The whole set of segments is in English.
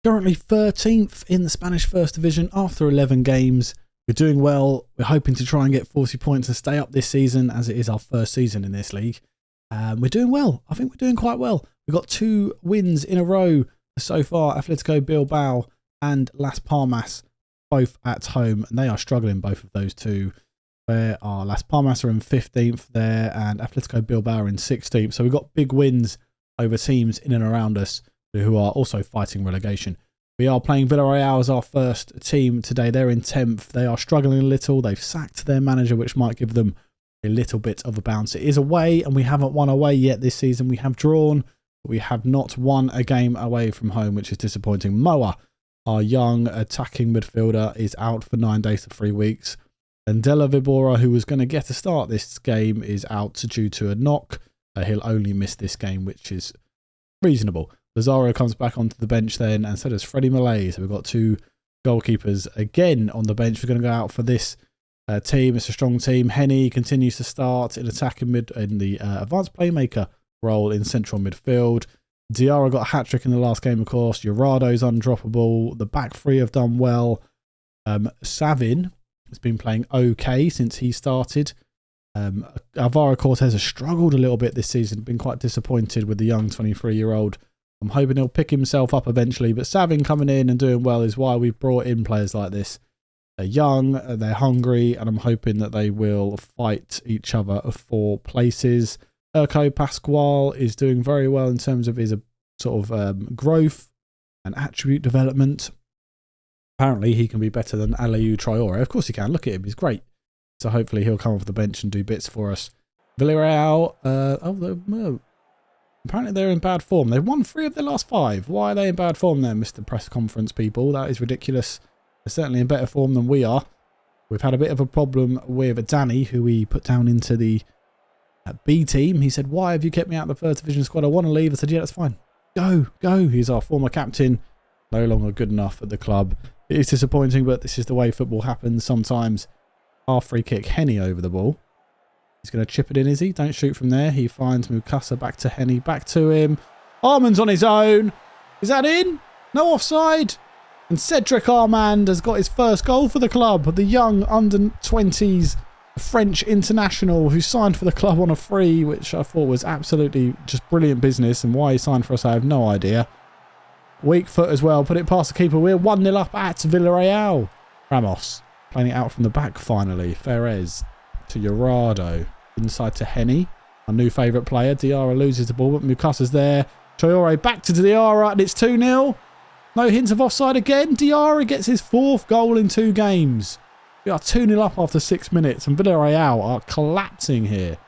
Currently 13th in the Spanish First Division after 11 games. We're doing well. We're hoping to try and get 40 points and stay up this season, as it is our first season in this league. We're doing well. I think we're doing quite well. We've got 2 wins in a row so far. Atletico Bilbao and Las Palmas, both at home. And they are struggling, both of those two. Where our Las Palmas are in 15th there and Atletico Bilbao are in 16th. So we've got big wins over teams in and around us who are also fighting relegation. We are playing Villarreal as our first team today. They're in 10th. They are struggling a little. They've sacked their manager, which might give them a little bit of a bounce. It is away, and we haven't won away yet this season. We have drawn, but we have not won a game away from home, which is disappointing. Moa, our young attacking midfielder, is out for 9 days to 3 weeks. And Della Vibora, who was going to get a start this game, is out due to a knock. He'll only miss this game, which is reasonable. Lazaro comes back onto the bench then, and so does Freddie Malay. So we've got 2 goalkeepers again on the bench. We're going to go out for this team. It's a strong team. Henny continues to start in attacking mid in the advanced playmaker role in central midfield. Diarra got a hat-trick in the last game, of course. Jurrado's undroppable. The back 3 have done well. Savin has been playing okay since he started. Alvaro Cortez has struggled a little bit this season. Been quite disappointed with the young 23-year-old. I'm hoping he'll pick himself up eventually, but Savin coming in and doing well is why we've brought in players like this. They're young, they're hungry, and I'm hoping that they will fight each other for places. Urco Pascual is doing very well in terms of his sort of growth and attribute development. Apparently, he can be better than Aliou Traore. Of course he can. Look at him. He's great. So hopefully he'll come off the bench and do bits for us. Villarreal, apparently they're in bad form. They've won 3 of their last 5. Why are they in bad form then, Mr. Press Conference people? That is ridiculous. They're certainly in better form than we are. We've had a bit of a problem with Danny, who we put down into the B team. He said, why have you kept me out of the first division squad? I want to leave. I said, yeah, that's fine. Go. He's our former captain. No longer good enough at the club. It is disappointing, but this is the way football happens sometimes. Our free kick, Henny over the ball. He's going to chip it in, is he? Don't shoot from there. He finds Mukasa, back to Henny, back to him. Armand's on his own. Is that in? No offside. And Cedric Armand has got his first goal for the club. The young under-20s French international who signed for the club on a free, which I thought was absolutely just brilliant business. And why he signed for us, I have no idea. Weak foot as well. Put it past the keeper. We're 1-0 up at Villarreal. Ramos playing it out from the back finally. Ferez to Jurrado. Inside to Henny, our new favourite player. Diarra loses the ball, but Mukasa's there. Traore back to Diarra, and it's 2-0. No hint of offside again. Diarra gets his 4th goal in 2 games. We are 2-0 up after 6 minutes, and Villarreal are collapsing here.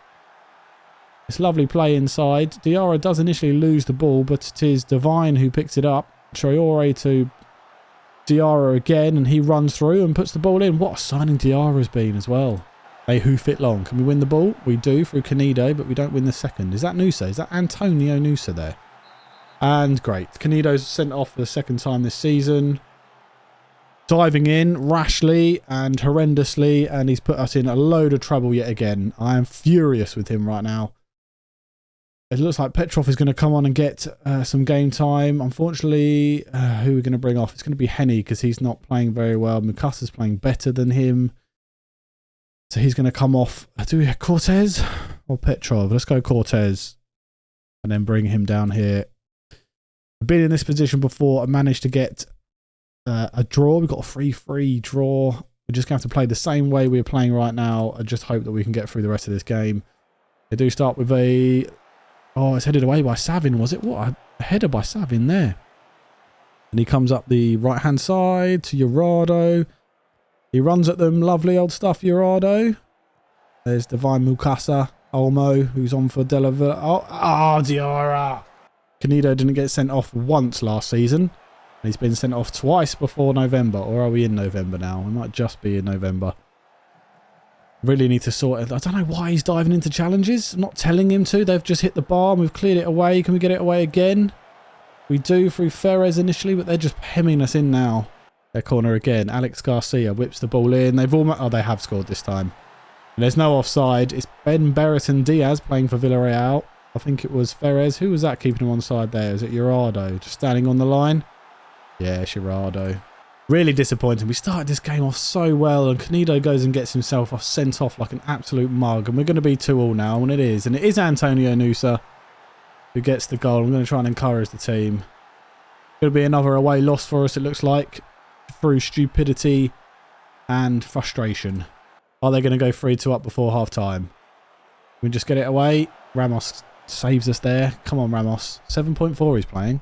It's lovely play inside. Diarra does initially lose the ball, but it is Divine who picks it up. Traore to Diarra again, and he runs through and puts the ball in. What a signing Diarra has been as well. They who fit long. Can we win the ball? We do through Canido, but we don't win the second. Is that Nusa? Is that Antonio Nusa there? And great. Canido's sent off for the 2nd time this season. Diving in rashly and horrendously, and he's put us in a load of trouble yet again. I am furious with him right now. It looks like Petrov is going to come on and get some game time. Unfortunately, who are we going to bring off? It's going to be Henny because he's not playing very well. Mukasa's playing better than him. So he's going to come off. Do we have Cortez or Petrov? Let's go Cortez and then bring him down here. I've been in this position before. I managed to get a draw. We've got a 3-3 draw. We're just going to have to play the same way we're playing right now. I just hope that we can get through the rest of this game. They do start with a... Oh, it's headed away by Savin, was it? What a header by Savin there. And he comes up the right-hand side to Jurrado. He runs at them. Lovely old stuff, Jurrado. There's Divine Mukasa. Olmo, who's on for Della Villa. Oh, Diarra. Canido didn't get sent off once last season. And he's been sent off twice before November. Or are we in November now? We might just be in November. Really need to sort it. I don't know why he's diving into challenges. I'm not telling him to. They've just hit the bar and we've cleared it away. Can we get it away again? We do through Ferez initially, but they're just hemming us in now. Their corner again. Alex Garcia whips the ball in. They've almost... Oh, they have scored this time. And there's no offside. It's Ben Berriton Diaz playing for Villarreal. I think it was Ferez. Who was that keeping him on side there? Is it Jurrado? Just standing on the line. Yeah, Shirado. Really disappointing. We started this game off so well, and Canedo goes and gets himself sent off like an absolute mug, and we're going to be 2-2 now, and it is. And it is Antonio Nusa who gets the goal. I'm going to try and encourage the team. Going to be another away loss for us, it looks like, through stupidity and frustration. Are they going to go 3-2 up before half-time? We just get it away. Ramos saves us there. Come on, Ramos. 7.4 he's playing.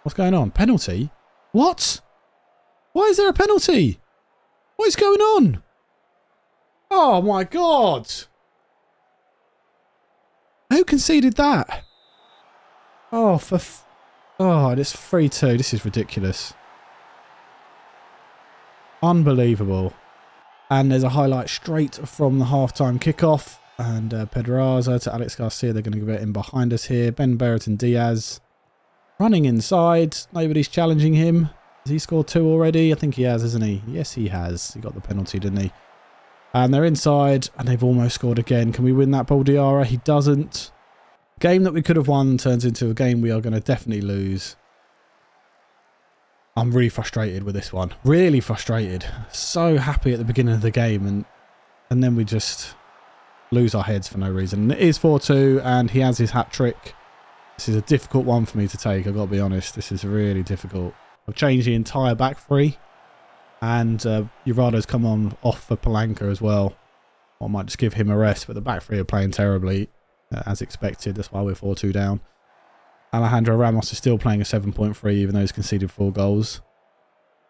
What's going on? Penalty? What? Why is there a penalty? What is going on? Oh my God. Who conceded that? Oh, oh, and it's 3-2. This is ridiculous. Unbelievable. And there's a highlight straight from the halftime kickoff. And Pedraza to Alex Garcia. They're going to get in behind us here. Ben Barrett and Diaz running inside. Nobody's challenging him. Has he scored 2 already? I think he has, hasn't he? Yes, he has. He got the penalty, didn't he? And they're inside, and they've almost scored again. Can we win that ball, Diarra? He doesn't. Game that we could have won turns into a game we are going to definitely lose. I'm really frustrated with this one. Really frustrated. So happy at the beginning of the game, and then we just lose our heads for no reason. And it is 4-2, and he has his hat-trick. This is a difficult one for me to take, I've got to be honest. This is really difficult. I've changed the entire back three, and Urado's come on off for Palanca as well. I might just give him a rest, but the back three are playing terribly, as expected. That's why we're 4-2 down. Alejandro Ramos is still playing a 7.3, even though he's conceded 4 goals.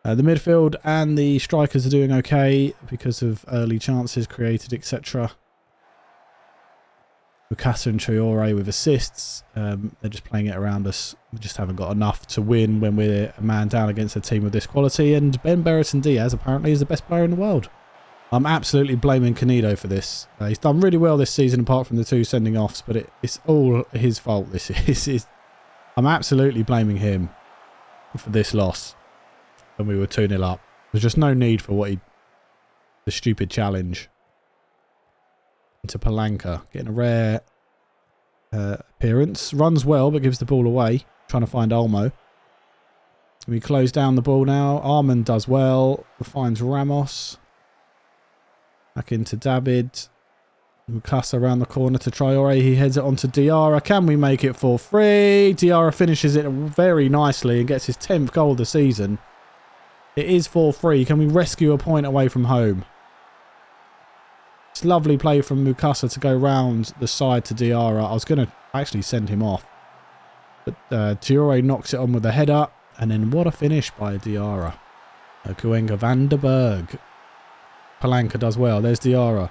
The midfield and the strikers are doing okay because of early chances created, etc. Bukasa and Traore with assists. They're just playing it around us. We just haven't got enough to win when we're a man down against a team of this quality. And Ben Barrett and Diaz apparently is the best player in the world. I'm absolutely blaming Canedo for this. He's done really well this season apart from the 2 sending offs, but it's all his fault. This is. I'm absolutely blaming him for this loss when we were 2-0 up. There's just no need for the stupid challenge. To Palanca, getting a rare appearance. Runs well, but gives the ball away. Trying to find Olmo. We close down the ball now. Armand does well. Finds Ramos. Back into David. Mukasa around the corner to Traore. He heads it on to Diarra. Can we make it 4-3? Diarra finishes it very nicely and gets his 10th goal of the season. It is 4-3. Can we rescue a point away from home? It's lovely play from Mukasa to go round the side to Diarra. I was going to actually send him off. But Traore knocks it on with a header. And then what a finish by Diarra. Kuenga van der Berg. Palanca does well. There's Diarra.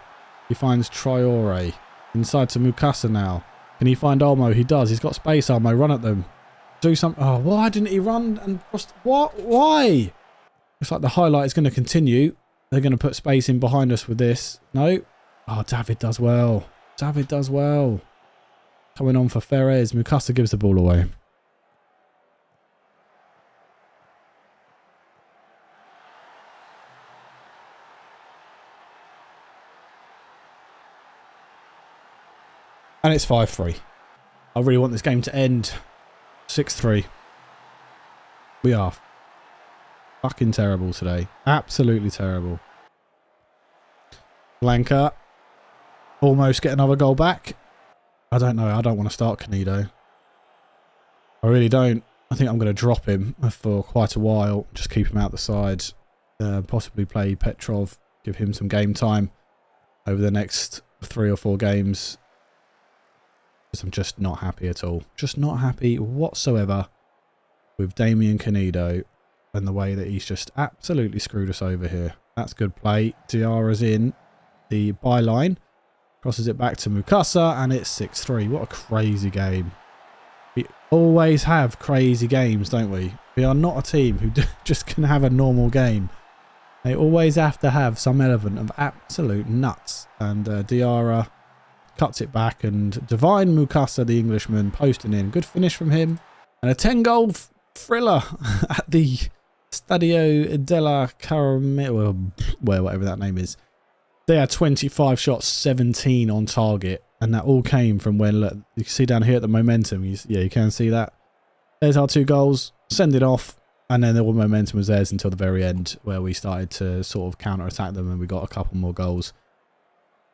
He finds Traore. Inside to Mukasa now. Can he find Olmo? He does. He's got space, Olmo. Run at them. Do something. Oh, why didn't he run and cross? What? Why? Looks like the highlight is going to continue. They're going to put space in behind us with this. No. Oh, David does well. David does well. Coming on for Ferrez. Mukasa gives the ball away. And it's 5-3. I really want this game to end 6-3. We are fucking terrible today. Absolutely terrible. Blanca. Almost get another goal back. I don't know. I don't want to start Canedo. I really don't. I think I'm going to drop him for quite a while. Just keep him out the side. Possibly play Petrov. Give him some game time over the next 3 or 4 games. I'm just not happy at all. Just not happy whatsoever with Damien Canedo and the way that he's just absolutely screwed us over here. That's good play. Diarra's in the byline. Crosses it back to Mukasa and it's 6-3. What a crazy game. We always have crazy games, don't we? We are not a team who just can have a normal game. They always have to have some element of absolute nuts. And Diarra cuts it back and Divine Mukasa, the Englishman, posting in. Good finish from him. And a 10-goal thriller at the Stadio della Caramella, whatever that name is. They had 25 shots, 17 on target. And that all came from when, look, you can see down here at the momentum. You can see that. There's our 2 goals. Send it off. And then all the momentum was theirs until the very end, where we started to sort of counter-attack them and we got a couple more goals.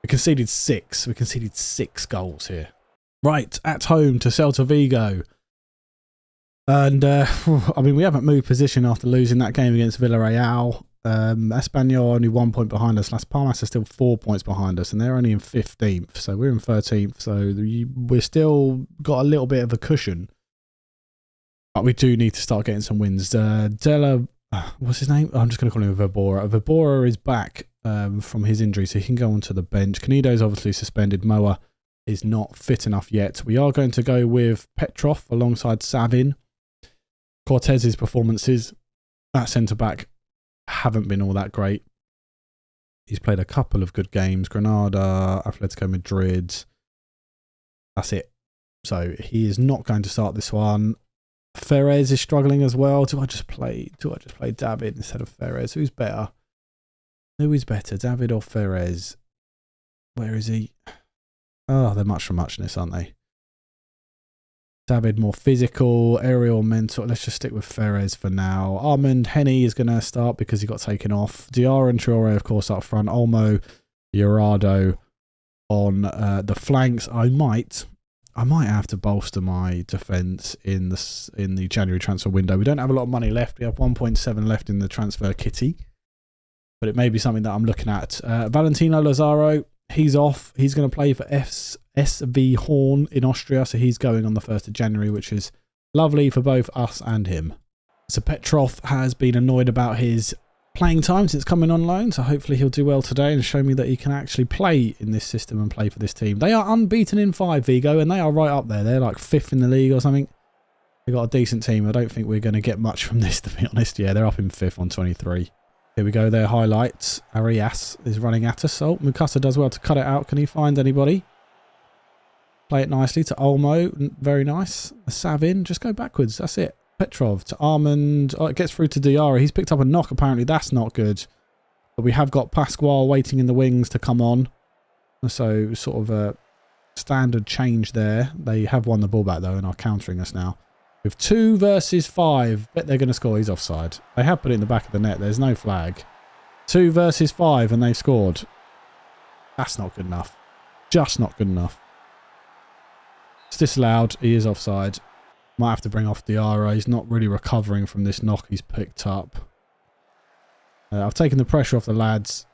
We conceded 6. We conceded 6 goals here. Right, at home to Celta Vigo. And, I mean, we haven't moved position after losing that game against Villarreal. Espanyol only 1 point behind us. Las Palmas are still 4 points behind us, and they're only in 15th. So we're in 13th. So we're still got a little bit of a cushion. But we do need to start getting some wins. What's his name? I'm just going to call him Verbora. Verbora is back from his injury, so he can go onto the bench. Canedo's obviously suspended. Moa is not fit enough yet. We are going to go with Petrov alongside Savin. Cortez's performances at centre-back haven't been all that great. He's played a couple of good games. Granada, Atletico Madrid. That's it. So he is not going to start this one. Ferez is struggling as well. Do I just play David instead of Ferez? Who's better? Who is better, David or Ferez? Where is he? Oh, they're much for muchness, aren't they? David more physical, aerial, mental. Let's just stick with Ferez for now. Armand Henny is going to start because he got taken off. Diarra and Traore, of course, up front. Olmo, Jurado on the flanks. I might have to bolster my defence in the January transfer window. We don't have a lot of money left. We have 1.7 left in the transfer kitty, but it may be something that I'm looking at. Valentino Lazaro, he's off. He's going to play for SV Horn in Austria, so he's going on the 1st of January, which is lovely for both us and him. So Petrov has been annoyed about his playing time since coming on loan, so hopefully he'll do well today and show me that he can actually play in this system and play for this team. They are unbeaten in 5, Vigo, and they are right up there. They're like 5th in the league or something. They've got a decent team. I don't think we're going to get much from this, to be honest. Yeah, they're up in 5th on 23. Here we go, their highlights. Arias is running at us. Oh, Mukasa does well to cut it out. Can he find anybody? Play it nicely to Olmo. Very nice. Savin, just go backwards. That's it. Petrov to Armand. Oh, it gets through to Diarra. He's picked up a knock, apparently. That's not good. But we have got Pascual waiting in the wings to come on. So sort of a standard change there. They have won the ball back, though, and are countering us now. With 2 versus 5. Bet they're going to score. He's offside. They have put it in the back of the net. There's no flag. 2 versus 5, and they've scored. That's not good enough. Just not good enough. It's disallowed. He is offside. Might have to bring off Diarra. He's not really recovering from this knock he's picked up. I've taken the pressure off the lads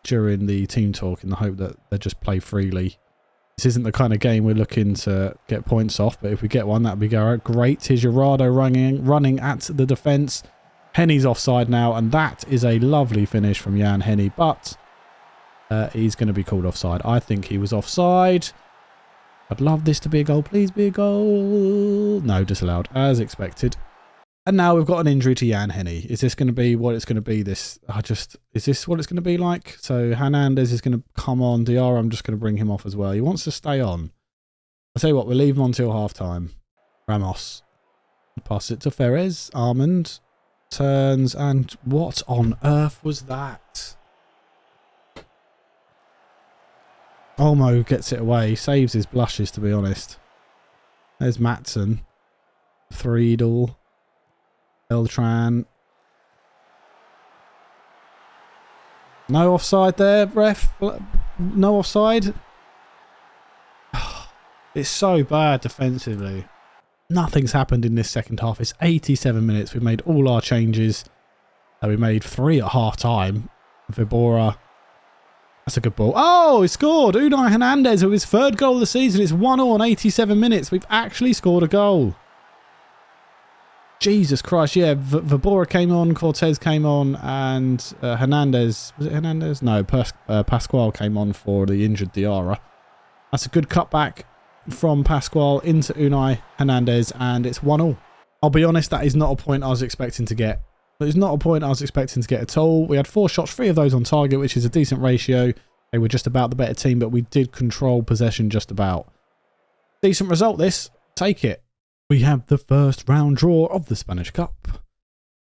during the team talk in the hope that they just play freely. This isn't the kind of game we're looking to get points off, but if we get one, that'd be great. Here's Jurado running at the defence. Henny's offside now, and that is a lovely finish from Jan Henny, but he's going to be called offside. I think he was offside. I'd love this to be a goal. Please be a goal. No, disallowed, as expected. And now we've got an injury to Jan Henny. Is this going to be what it's going to be? Is this what it's going to be like? So Hernandez is going to come on. Diarra, I'm just going to bring him off as well. He wants to stay on. I'll tell you what, we'll leave him on until half time. Ramos. Pass it to Ferez. Armand turns, and what on earth was that? Olmo gets it away. He saves his blushes, to be honest. There's Matson. Friedel. Beltran. No offside there, ref. No offside. It's so bad defensively. Nothing's happened in this second half. It's 87 minutes. We've made all our changes. We made 3 at half time. Vibora. That's a good ball. Oh, he scored. Unai Hernandez with his 3rd goal of the season. It's 1-1 on 87 minutes. We've actually scored a goal. Jesus Christ. Yeah, Vibora came on, Cortez came on, and Hernandez. Was it Hernandez? No, Pascual came on for the injured Diarra. That's a good cutback from Pascual into Unai Hernandez, and it's 1-1. I'll be honest, that is not a point I was expecting to get. It's not a point I was expecting to get at all. We had 4 shots, 3 of those on target, which is a decent ratio. They were just about the better team, but we did control possession just about. Decent result, this. Take it. We have the first round draw of the Spanish Cup.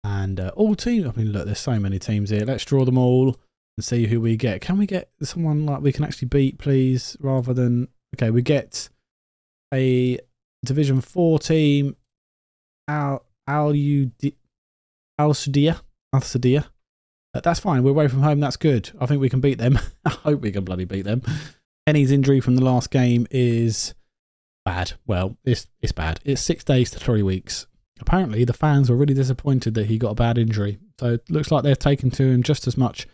And all teams, I mean, look, there's so many teams here. Let's draw them all and see who we get. Can we get someone like we can actually beat, please? Rather than, okay, we get a Division 4 team. Al-Sadia. That's fine. We're away from home. That's good. I think we can beat them. I hope we can bloody beat them. Henny's injury from the last game is bad. Well, it's bad. It's 6 days to 3 weeks. Apparently, the fans were really disappointed that he got a bad injury. So it looks like they've taken to him just as much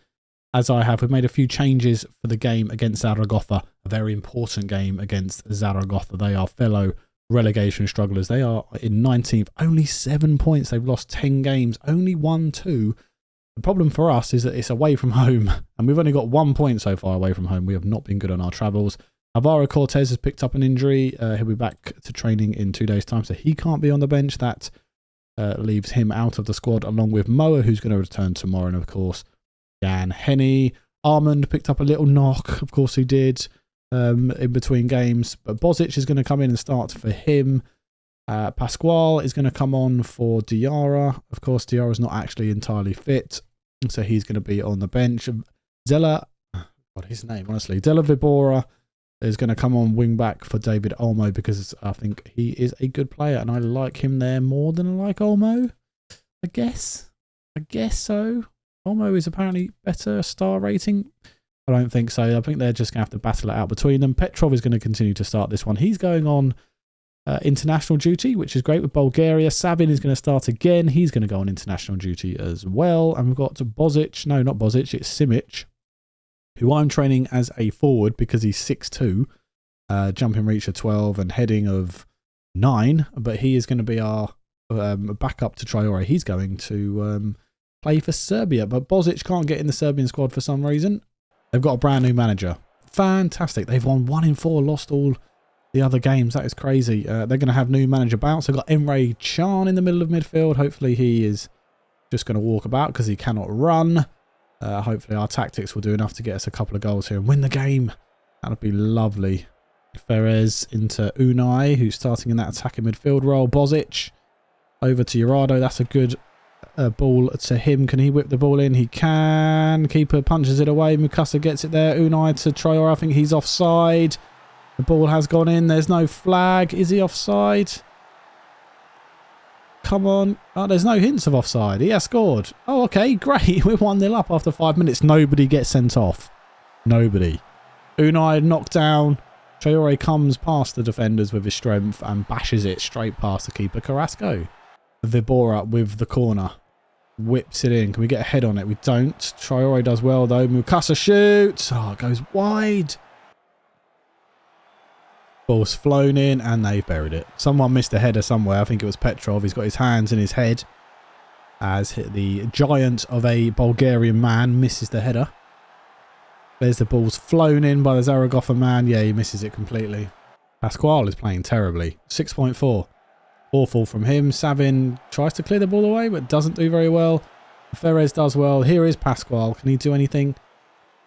as I have. We've made a few changes for the game against Zaragoza. A very important game against Zaragoza. They are fellow relegation strugglers. They are in 19th. Only 7 points. They've lost 10 games. Only won 2. The problem for us is that it's away from home. And we've only got 1 point so far away from home. We have not been good on our travels. Alvaro Cortez has picked up an injury. He'll be back to training in 2 days' time, so he can't be on the bench. That leaves him out of the squad, along with Moa, who's going to return tomorrow, and of course, Jan Henny. Armand picked up a little knock, of course he did, in between games. But Bozic is going to come in and start for him. Pascual is going to come on for Diarra. Of course, Diarra's not actually entirely fit, so he's going to be on the bench. Della Vibora is going to come on wing back for David Olmo because I think he is a good player and I like him there more than I like Olmo. I guess so. Olmo is apparently better star rating. I don't think so. I think they're just going to have to battle it out between them. Petrov is going to continue to start this one. He's going on international duty, which is great with Bulgaria. Savin is going to start again. He's going to go on international duty as well. And we've got Bozic. No, not Bozic. It's Simic, who I'm training as a forward because he's 6'2", jumping reach of 12 and heading of 9. But he is going to be our backup to Traore. He's going to play for Serbia. But Bozic can't get in the Serbian squad for some reason. They've got a brand new manager. Fantastic. They've won 1 in 4, lost all the other games. That is crazy. They're going to have new manager bounce. They've got Emre Can in the middle of midfield. Hopefully he is just going to walk about because he cannot run. Hopefully our tactics will do enough to get us a couple of goals here and win the game. That would be lovely. Ferez into Unai, who's starting in that attacking midfield role. Bozic over to Jurado. That's a good ball to him. Can he whip the ball in? He can. Keeper punches it away. Mukasa gets it there. Unai to Traore. I think he's offside. The ball has gone in. There's no flag. Is he offside? Come on. Oh, there's no hints of offside. He has scored. Oh, okay. Great. We're 1-0 up after 5 minutes. Nobody gets sent off. Nobody. Unai knocked down. Traore comes past the defenders with his strength and bashes it straight past the keeper, Carrasco. Vibora with the corner. Whips it in. Can we get a head on it? We don't. Traore does well, though. Mukasa shoots. Oh, it goes wide. Ball's flown in and they've buried it. Someone missed a header somewhere. I think it was Petrov. He's got his hands in his head as the giant of a Bulgarian man misses the header. There's the ball's flown in by the Zaragoza man. Yeah, he misses it completely. Pascual is playing terribly. 6.4. Awful from him. Savin tries to clear the ball away but doesn't do very well. Ferez does well. Here is Pascual. Can he do anything?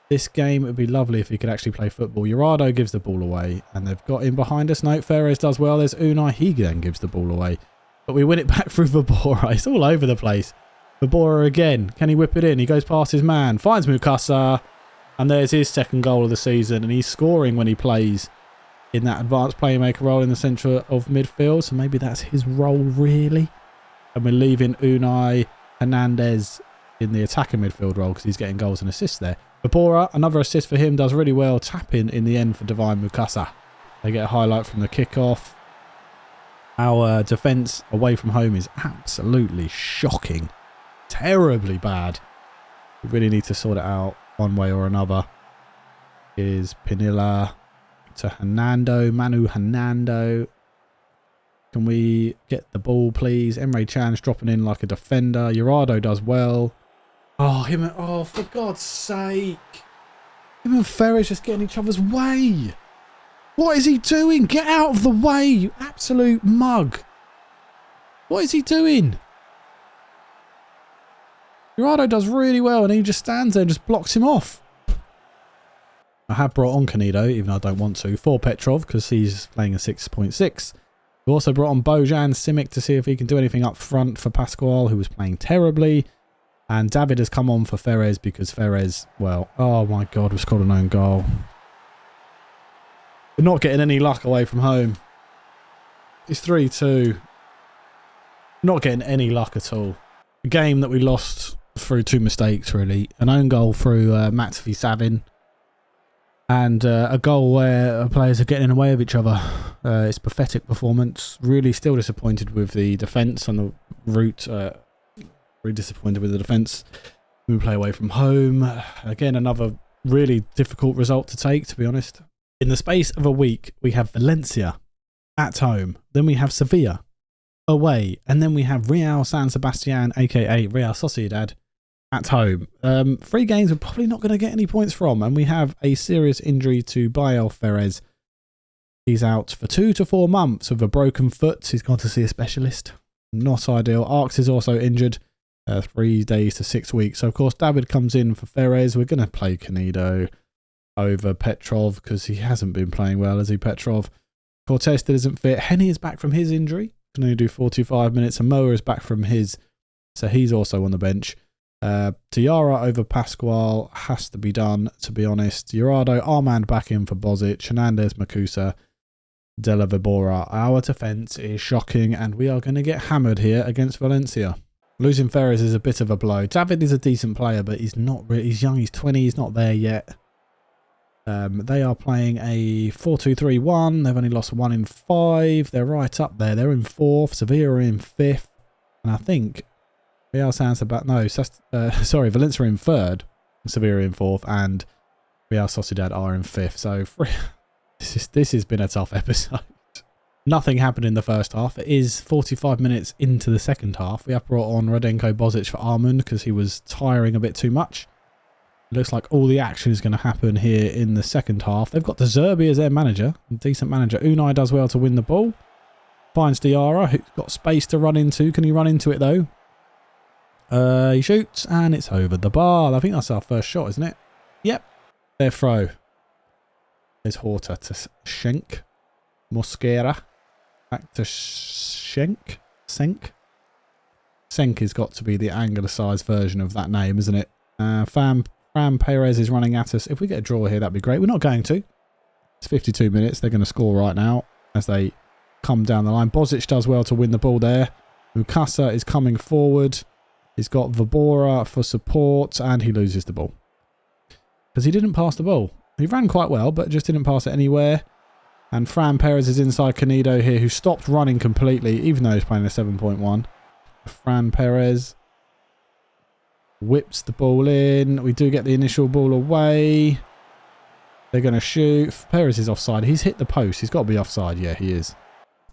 This game, it would be lovely if he could actually play football. Jurado gives the ball away and they've got him behind us. No, Ferez does well. There's Unai. He then gives the ball away. But we win it back through Vibora. It's all over the place. Vibora again. Can he whip it in? He goes past his man. Finds Mukasa. And there's his second goal of the season. And he's scoring when he plays in that advanced playmaker role in the centre of midfield. So maybe that's his role, really. And we're leaving Unai Hernandez in the attacking midfield role because he's getting goals and assists there. Vibora, another assist for him, does really well. Tapping in the end for Divine Mukasa. They get a highlight from the kickoff. Our defence away from home is absolutely shocking. Terribly bad. We really need to sort it out one way or another. Here's Pinilla to Hernando. Manu Hernando. Can we get the ball, please? Emre Can's dropping in like a defender. Jurado does well. Oh, for God's sake. Him and Ferris just getting each other's way. What is he doing? Get out of the way, you absolute mug. What is he doing? Jurado does really well and he just stands there and just blocks him off. I have brought on Canedo, even though I don't want to, for Petrov because he's playing a 6.6. We've also brought on Bojan Simic to see if he can do anything up front for Pascual, who was playing terribly. And David has come on for Ferez because Ferez, well, oh my God, we've scored an own goal. We're not getting any luck away from home. It's 3-2. Not getting any luck at all. A game that we lost through 2 mistakes, really. An own goal through Matvi Savin. And a goal where players are getting in the way of each other. It's pathetic performance. Really still disappointed with the defence on the route. Really disappointed with the defence. We play away from home. Again, another really difficult result to take, to be honest. In the space of a week, we have Valencia at home. Then we have Sevilla away. And then we have Real San Sebastian, aka Real Sociedad, at home. 3 games we're probably not going to get any points from. And we have a serious injury to Bael Ferez. He's out for 2 to 4 months with a broken foot. He's gone to see a specialist. Not ideal. Arx is also injured. 3 days to 6 weeks. So, of course, David comes in for Ferez. We're going to play Canedo over Petrov because he hasn't been playing well, has he, Petrov? Cortez still isn't fit. Henny is back from his injury. Can only do 45 minutes. And Moa is back from his. So, he's also on the bench. Tiara over Pascual has to be done, to be honest. Jurado, Armand back in for Bozic. Hernandez, Makusa, Della Vibora. Our defence is shocking and we are going to get hammered here against Valencia. Losing Ferez is a bit of a blow. David is a decent player, but he's not really, he's young, he's 20, he's not there yet. They are playing a 4-2-3-1. They've only lost 1 in 5. They're right up there. They're in 4th. Sevilla are in 5th. And I think Real San Sebastian, no, Valencia are in 3rd. Sevilla in 4th. And Real Sociedad are in 5th. So this has been a tough episode. Nothing happened in the first half. It is 45 minutes into the second half. We have brought on Radenko Bozic for Armand because he was tiring a bit too much. It looks like all the action is going to happen here in the second half. They've got De Zerbi as their manager. Decent manager. Unai does well to win the ball. Finds Diarra, who's got space to run into. Can he run into it though? He shoots and it's over the bar. I think that's our first shot, isn't it? Yep. Their throw. There's Horta to Schenk. Mosquera. Back to Senk. Senk has got to be the angular-sized version of that name, isn't it? Fran Perez is running at us. If we get a draw here, that'd be great. We're not going to. It's 52 minutes. They're going to score right now as they come down the line. Bozic does well to win the ball there. Mukasa is coming forward. He's got Vibora for support, and he loses the ball. Because he didn't pass the ball. He ran quite well, but just didn't pass it anywhere. And Fran Perez is inside Canedo here, who stopped running completely, even though he's playing a 7.1. Fran Perez whips the ball in. We do get the initial ball away. They're going to shoot. Perez is offside. He's hit the post. He's got to be offside. Yeah, he is.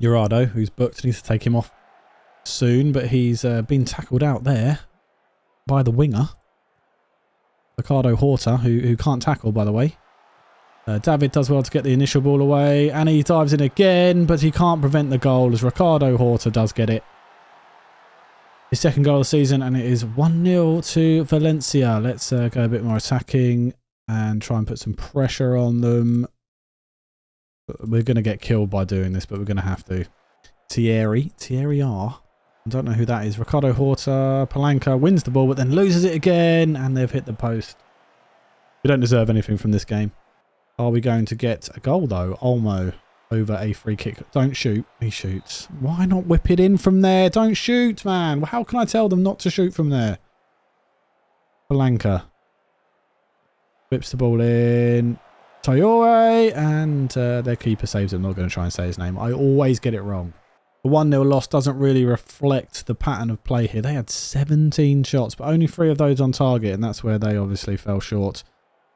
Jurado, who's booked, needs to take him off soon, but he's been tackled out there by the winger. Ricardo Horta, who can't tackle, by the way. David does well to get the initial ball away, and he dives in again, but he can't prevent the goal as Ricardo Horta does get it. His second goal of the season, and it is 1-0 to Valencia. Let's go a bit more attacking and try and put some pressure on them. We're going to get killed by doing this, but we're going to have to. Thierry R. I don't know who that is. Ricardo Horta, Palanca wins the ball, but then loses it again, and they've hit the post. We don't deserve anything from this game. Are we going to get a goal, though? Olmo over a free kick. Don't shoot. He shoots. Why not whip it in from there? Don't shoot, man. How can I tell them not to shoot from there? Palanca whips the ball in. Toyore, and their keeper saves it. I'm not going to try and say his name. I always get it wrong. The 1-0 loss doesn't really reflect the pattern of play here. They had 17 shots, but only 3 of those on target, and that's where they obviously fell short.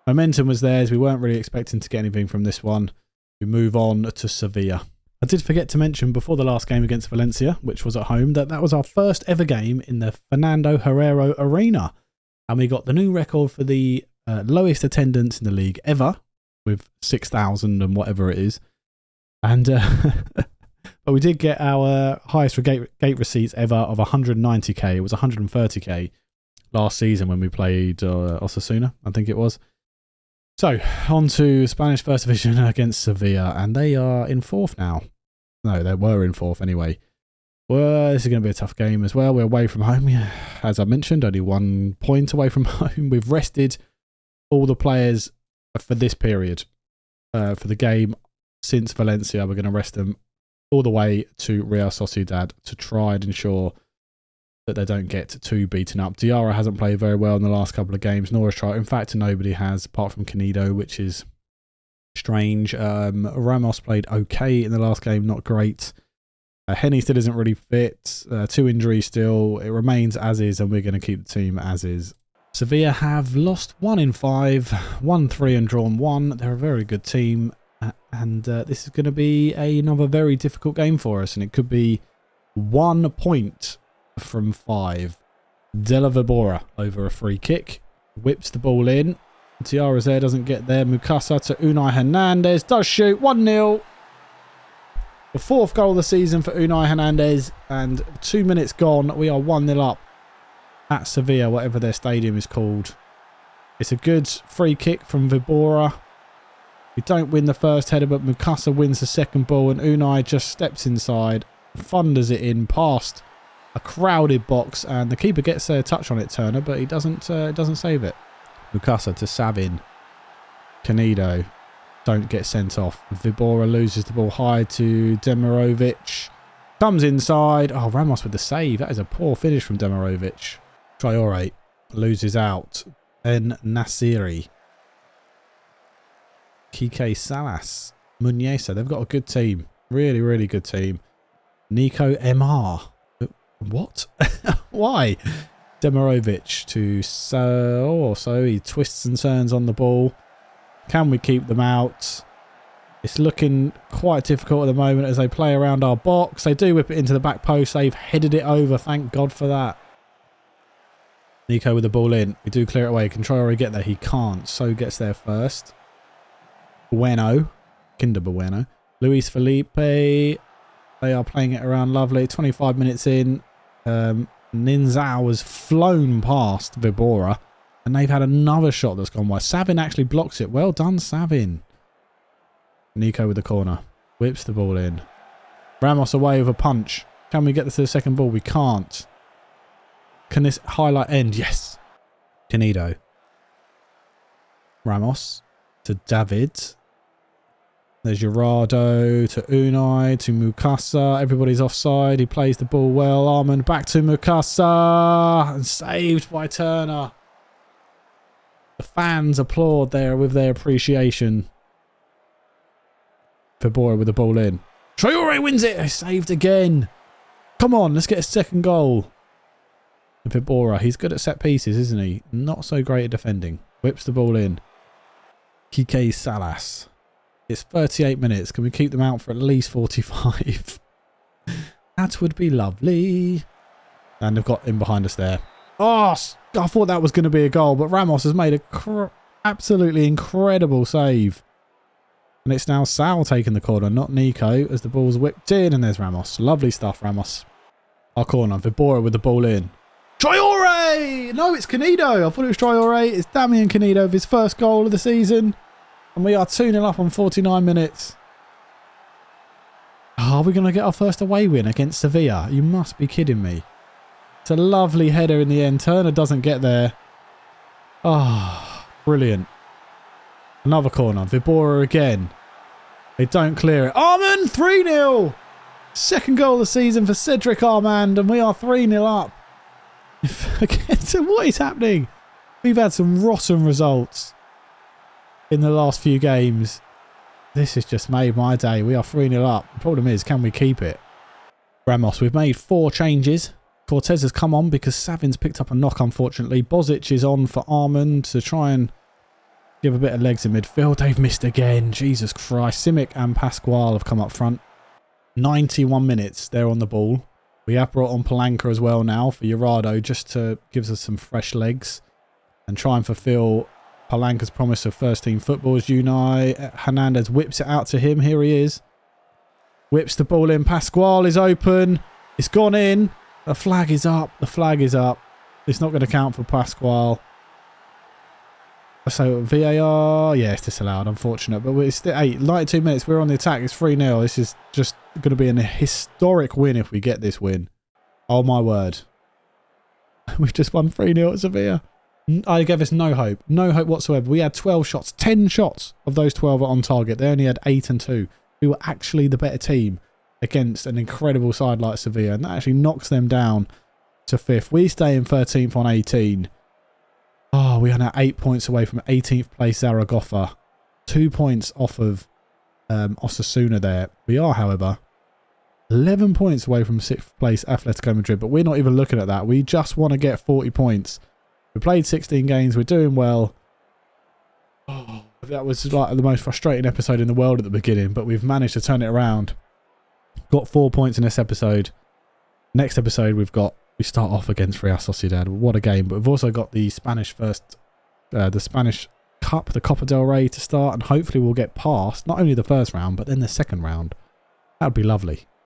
Momentum was theirs. We weren't really expecting to get anything from this one. We move on to Sevilla. I did forget to mention before the last game against Valencia, which was at home, that was our first ever game in the Fernando Herrero Arena. And we got the new record for the lowest attendance in the league ever, with 6,000 and whatever it is. And but we did get our highest gate receipts ever of 190k. It was 130k last season when we played Osasuna, I think it was. So, on to Spanish First Division against Sevilla, and they are in 4th now. No, they were in 4th anyway. Well, this is going to be a tough game as well. We're away from home, as I mentioned, only 1 point away from home. We've rested all the players for this period. For the game since Valencia, we're going to rest them all the way to Real Sociedad to try and ensure that they don't get too beaten up. Diarra hasn't played very well in the last couple of games, nor has Troy. In fact, nobody has, apart from Canido, which is strange. Ramos played okay in the last game, not great. Henny still isn't really fit. 2 injuries still. It remains as is, and we're going to keep the team as is. Sevilla have lost 1 in 5, won 3 and drawn 1. They're a very good team, and this is going to be another very difficult game for us, and it could be 1 point from 5. Della Vibora over a free kick. Whips the ball in. Tiara's there, doesn't get there. Mukasa to Unai Hernandez. Does shoot. 1-0. The 4th goal of the season for Unai Hernandez. And 2 minutes gone. We are 1-0 up at Sevilla, whatever their stadium is called. It's a good free kick from Vibora. We don't win the first header, but Mukasa wins the second ball. And Unai just steps inside, thunders it in past a crowded box, and the keeper gets a touch on it, Turner, but he doesn't save it. Mukasa to Savin. Canido don't get sent off. Vibora loses the ball high to Demirovic. Comes inside. Oh, Ramos with the save. That is a poor finish from Demirovic. Traore loses out. En Nasiri. Kike Salas. Muniesa. They've got a good team. Really, really good team. Nico MR. What? Why? Demirovic to so he twists and turns on the ball. Can we keep them out? It's looking quite difficult at the moment as they play around our box. They do whip it into the back post. They've headed it over. Thank God for that. Nico with the ball in. We do clear it away. Can Traore get there? He can't. So gets there first. Bueno. Kinder Bueno. Luis Felipe. They are playing it around lovely. 25 minutes in. Ninzao has flown past Vibora. And they've had another shot that's gone wide. Savin actually blocks it. Well done, Savin. Nico with the corner. Whips the ball in. Ramos away with a punch. Can we get this to the second ball? We can't. Can this highlight end? Yes. Canido. Ramos to David. There's Gerardo to Unai to Mukasa. Everybody's offside. He plays the ball well. Armand back to Mukasa. And saved by Turner. The fans applaud there with their appreciation. Vibora with the ball in. Traore wins it. He saved again. Come on, let's get a second goal. Vibora, he's good at set pieces, isn't he? Not so great at defending. Whips the ball in. Kike Salas. It's 38 minutes. Can we keep them out for at least 45? That would be lovely. And they've got in behind us there. Oh, I thought that was going to be a goal, but Ramos has made a absolutely incredible save. And it's now Sal taking the corner, not Nico, as the ball's whipped in. And there's Ramos. Lovely stuff, Ramos. Our corner. Vibora with the ball in. Traore! No, it's Canido. I thought it was Traore. It's Damian Canido with his first goal of the season. And we are 2-0 up on 49 minutes. Are we going to get our first away win against Sevilla? You must be kidding me. It's a lovely header in the end. Turner doesn't get there. Oh, brilliant. Another corner. Vibora again. They don't clear it. Armand, 3-0. Second goal of the season for Cedric Armand. And we are 3-0 up. So what is happening? We've had some rotten results in the last few games. This has just made my day. We are 3-0 up. The problem is, can we keep it? Ramos, we've made 4 changes. Cortez has come on because Savin's picked up a knock, unfortunately. Bozic is on for Armand to try and give a bit of legs in midfield. They've missed again. Jesus Christ. Simic and Pascual have come up front. 91 minutes. They're on the ball. We have brought on Palanca as well now for Gerardo, just to give us some fresh legs and try and fulfill Palanca's promise of first team football. As Unai Hernandez whips it out to him. Here he is. Whips the ball in. Pascual is open. It's gone in. The flag is up. The flag is up. It's not going to count for Pascual. So VAR, yeah, it's disallowed. Unfortunate, but it's still 92 minutes. We're on the attack. It's 3-0. This is just going to be a historic win if we get this win. Oh my word! We've just won 3-0 at Sevilla. I gave us no hope. No hope whatsoever. We had 12 shots. 10 shots of those 12 are on target. They only had 8 and 2. We were actually the better team against an incredible side like Sevilla. And that actually knocks them down to 5th. We stay in 13th on 18. Oh, we are now 8 points away from 18th place Zaragoza. 2 points off of Osasuna there. We are, however, 11 points away from 6th place Atletico Madrid, but we're not even looking at that. We just want to get 40 points. We played 16 games. We're doing well. Oh, that was like the most frustrating episode in the world at the beginning, but we've managed to turn it around. Got 4 points in this episode. Next episode, we start off against Real Sociedad. What a game. But we've also got the Spanish the Spanish Cup, the Copa del Rey to start, and hopefully we'll get past not only the first round, but then the second round. That would be lovely.